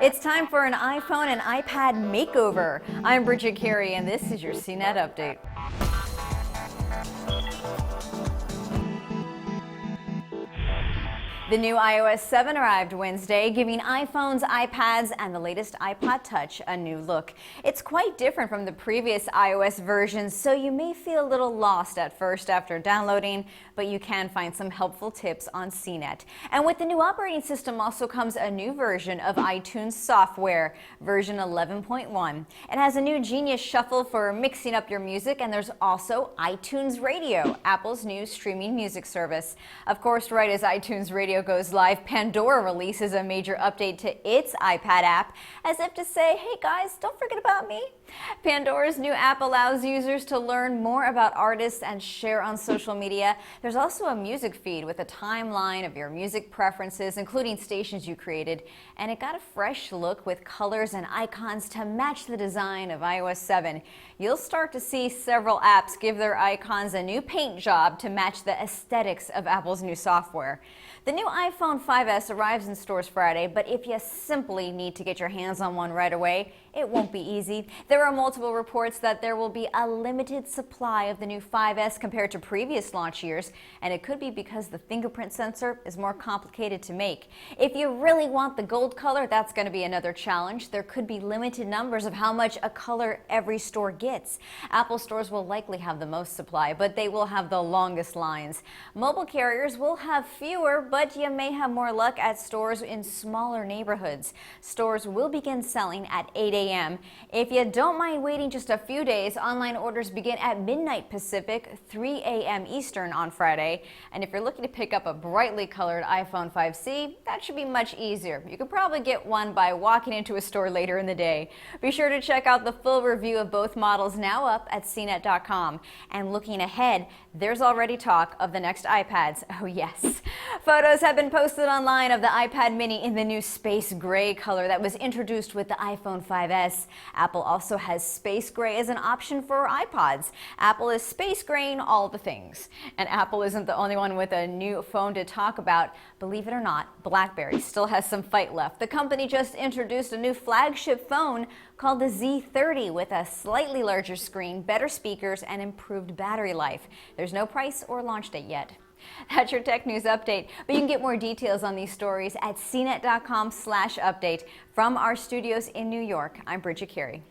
It's time for an iPhone and iPad makeover. I'm Bridget Carey, and this is your CNET update. The new iOS 7 arrived Wednesday, giving iPhones, iPads, and the latest iPod Touch a new look. It's quite different from the previous iOS versions, so you may feel a little lost at first after downloading, but you can find some helpful tips on CNET. And with the new operating system also comes a new version of iTunes software, version 11.1. It has a new Genius Shuffle for mixing up your music, and there's also iTunes Radio, Apple's new streaming music service. Of course, right as iTunes Radio goes live, Pandora releases a major update to its iPad app, as if to say, hey guys, don't forget about me. Pandora's new app allows users to learn more about artists and share on social media. There's also a music feed with a timeline of your music preferences, including stations you created, and it got a fresh look with colors and icons to match the design of iOS 7. You'll start to see several apps give their icons a new paint job to match the aesthetics of Apple's new software. The new iPhone 5S arrives in stores Friday, but if you simply need to get your hands on one right away, it won't be easy. There are multiple reports that there will be a limited supply of the new 5S compared to previous launch years, and it could be because the fingerprint sensor is more complicated to make. If you really want the gold color, that's going to be another challenge. There could be limited numbers of how much a color every store gets. Apple stores will likely have the most supply, but they will have the longest lines. Mobile carriers will have fewer, but you may have more luck at stores in smaller neighborhoods. Stores will begin selling at 8 a.m. If you don't mind waiting just a few days, online orders begin at midnight Pacific, 3 a.m. Eastern on Friday. And if you're looking to pick up a brightly colored iPhone 5C, that should be much easier. You could probably get one by walking into a store later in the day. Be sure to check out the full review of both models now up at CNET.com. And looking ahead, there's already talk of the next iPads. Oh yes. Photos have been posted online of the iPad mini in the new space gray color that was introduced with the iPhone 5S. Apple also has space gray as an option for iPods. Apple is space graying all the things. And Apple isn't the only one with a new phone to talk about. Believe it or not, Blackberry still has some fight left. The company just introduced a new flagship phone called the Z30 with a slightly larger screen, better speakers, and improved battery life. There's no price or launch date yet. That's your tech news update, but you can get more details on these stories at cnet.com/update. From our studios in New York, I'm Bridget Carey.